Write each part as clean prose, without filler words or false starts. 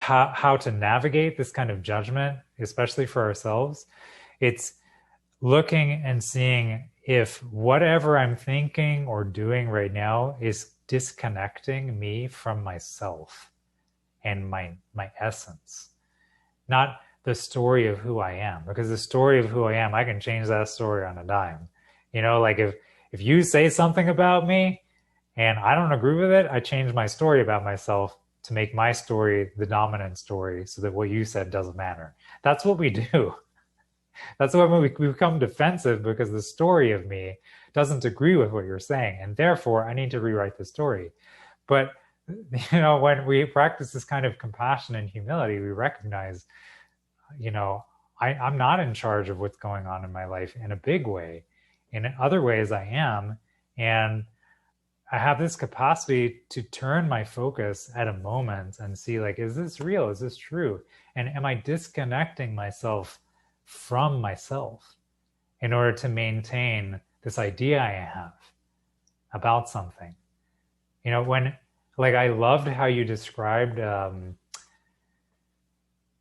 how to navigate this kind of judgment, especially for ourselves. It's looking and seeing if whatever I'm thinking or doing right now is disconnecting me from myself and my essence, not the story of who I am. Because the story of who I am, I can change that story on a dime. Like if you say something about me and I don't agree with it, I change my story about myself to make my story the dominant story so that what you said doesn't matter. That's what we do. That's why we become defensive, because the story of me doesn't agree with what you're saying. And therefore, I need to rewrite the story. But, when we practice this kind of compassion and humility, we recognize, I'm not in charge of what's going on in my life in a big way. In other ways, I am. And I have this capacity to turn my focus at a moment and see, like, is this real? Is this true? And am I disconnecting myself from myself in order to maintain this idea I have about something? I loved how you described,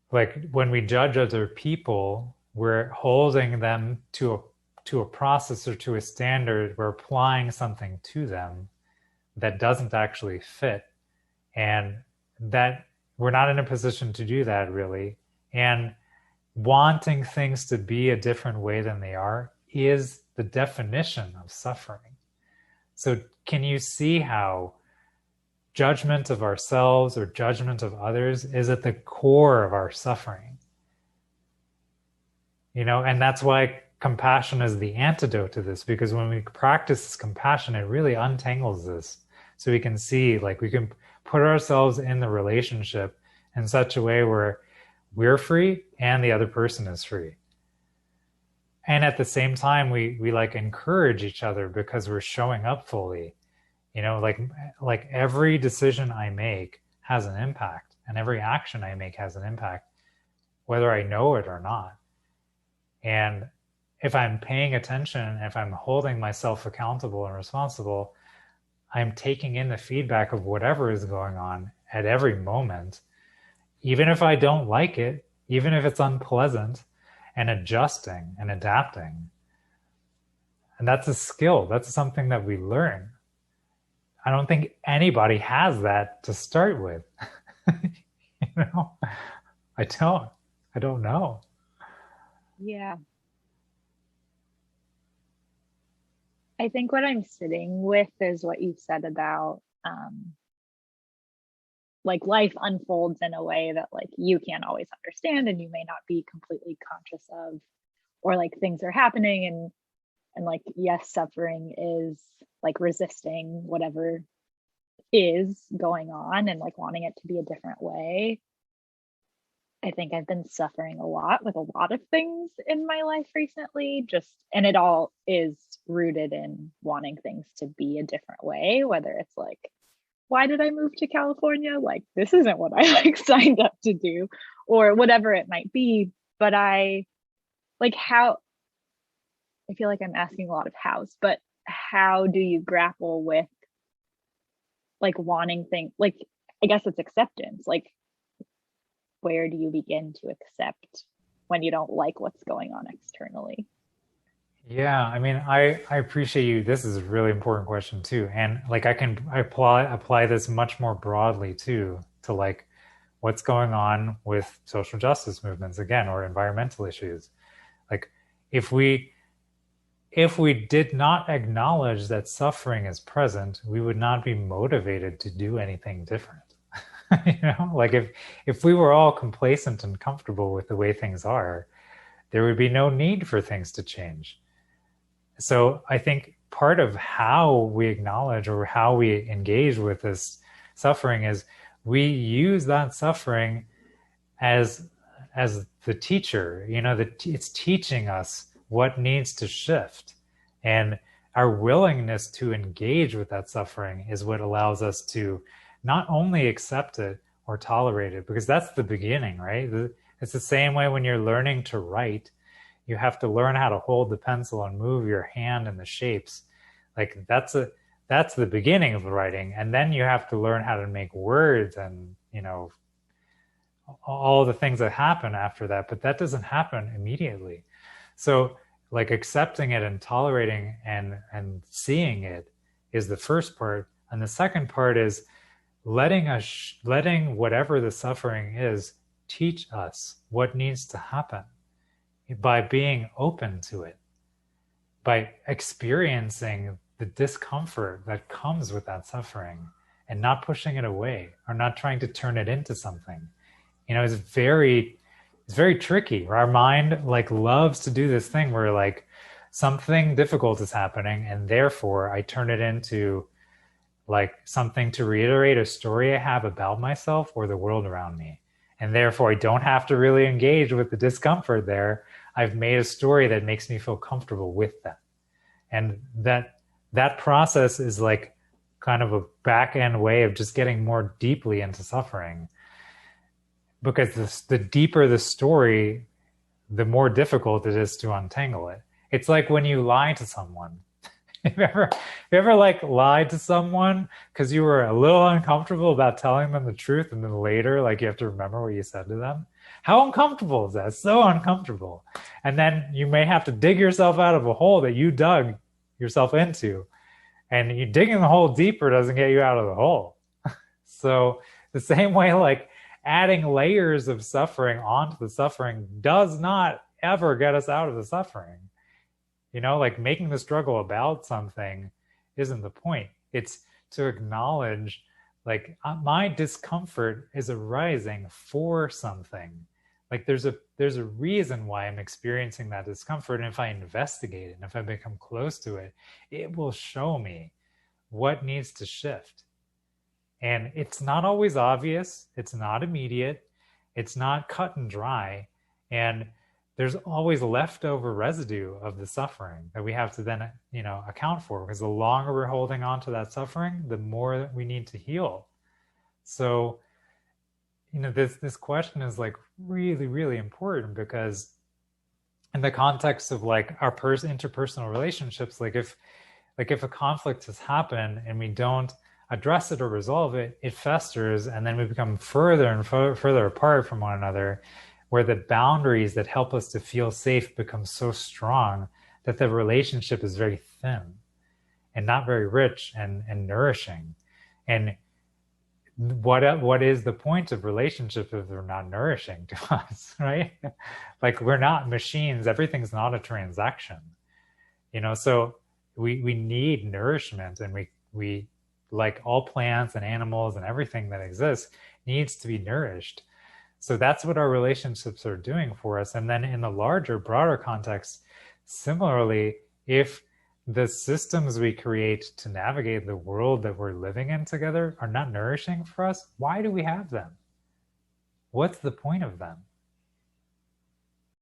when we judge other people, we're holding them to a process or to a standard. We're applying something to them that doesn't actually fit, and that we're not in a position to do that, really. And wanting things to be a different way than they are is the definition of suffering. So can you see how judgment of ourselves or judgment of others is at the core of our suffering? And that's why compassion is the antidote to this, because when we practice this compassion, it really untangles this. So we can see, we can put ourselves in the relationship in such a way where we're free and the other person is free. And at the same time, we encourage each other because we're showing up fully. Every decision I make has an impact, and every action I make has an impact, whether I know it or not. And if I'm paying attention, if I'm holding myself accountable and responsible, I'm taking in the feedback of whatever is going on at every moment, even if I don't like it, even if it's unpleasant, and adjusting and adapting. And that's a skill. That's something that we learn. I don't think anybody has that to start with. I don't know. Yeah. I think what I'm sitting with is what you said about life unfolds in a way that you can't always understand, and you may not be completely conscious of, or things are happening, and yes, suffering is resisting whatever is going on and wanting it to be a different way. I think I've been suffering a lot with a lot of things in my life recently, and it all is rooted in wanting things to be a different way, whether it's why did I move to California? This isn't what I signed up to do, or whatever it might be. But I feel like I'm asking a lot of hows, but how do you grapple with wanting things? I guess it's acceptance. Where do you begin to accept when you don't like what's going on externally? Yeah, I appreciate you. This is a really important question too. And I can apply this much more broadly too, to what's going on with social justice movements again, or environmental issues. If we did not acknowledge that suffering is present, we would not be motivated to do anything different. If we were all complacent and comfortable with the way things are, there would be no need for things to change. So I think part of how we acknowledge or how we engage with this suffering is we use that suffering as the teacher. It's teaching us what needs to shift, and our willingness to engage with that suffering is what allows us to not only accept it or tolerate it, because that's the beginning, right? It's the same way when you're learning to write. You have to learn how to hold the pencil and move your hand in the shapes. That's the beginning of writing. And then you have to learn how to make words and, all the things that happen after that, but that doesn't happen immediately. So like accepting it and tolerating and seeing it is the first part. And the second part is letting whatever the suffering is teach us what needs to happen by being open to it, by experiencing the discomfort that comes with that suffering and not pushing it away or not trying to turn it into something. It's very tricky. Our mind like loves to do this thing where like something difficult is happening and therefore I turn it into like something to reiterate a story I have about myself or the world around me. And therefore I don't have to really engage with the discomfort there. I've made a story that makes me feel comfortable with that. And that process is like kind of a back end way of just getting more deeply into suffering. Because the deeper the story, the more difficult it is to untangle it. It's like when you lie to someone. Have you ever like lied to someone because you were a little uncomfortable about telling them the truth, and then later like you have to remember what you said to them? How uncomfortable is that? It's so uncomfortable. And then you may have to dig yourself out of a hole that you dug yourself into. And you digging the hole deeper doesn't get you out of the hole. So the same way, like adding layers of suffering onto the suffering does not ever get us out of the suffering. Like making the struggle about something isn't the point. It's to acknowledge like my discomfort is arising for something. Like there's a reason why I'm experiencing that discomfort. And if I investigate it and if I become close to it, it will show me what needs to shift. And it's not always obvious. It's not immediate. It's not cut and dry. And there's always leftover residue of the suffering that we have to then, account for, because the longer we're holding on to that suffering, the more that we need to heal. So, this question is like really, really important, because in the context of like our interpersonal relationships, like if a conflict has happened and we don't address it or resolve it, it festers, and then we become further and further apart from one another, where the boundaries that help us to feel safe become so strong that the relationship is very thin and not very rich and nourishing. And what is the point of relationship if they're not nourishing to us, right? Like we're not machines. Everything's not a transaction, so we need nourishment, and we like all plants and animals and everything that exists needs to be nourished. So that's what our relationships are doing for us. And then in the larger, broader context, similarly, if the systems we create to navigate the world that we're living in together are not nourishing for us, why do we have them? What's the point of them?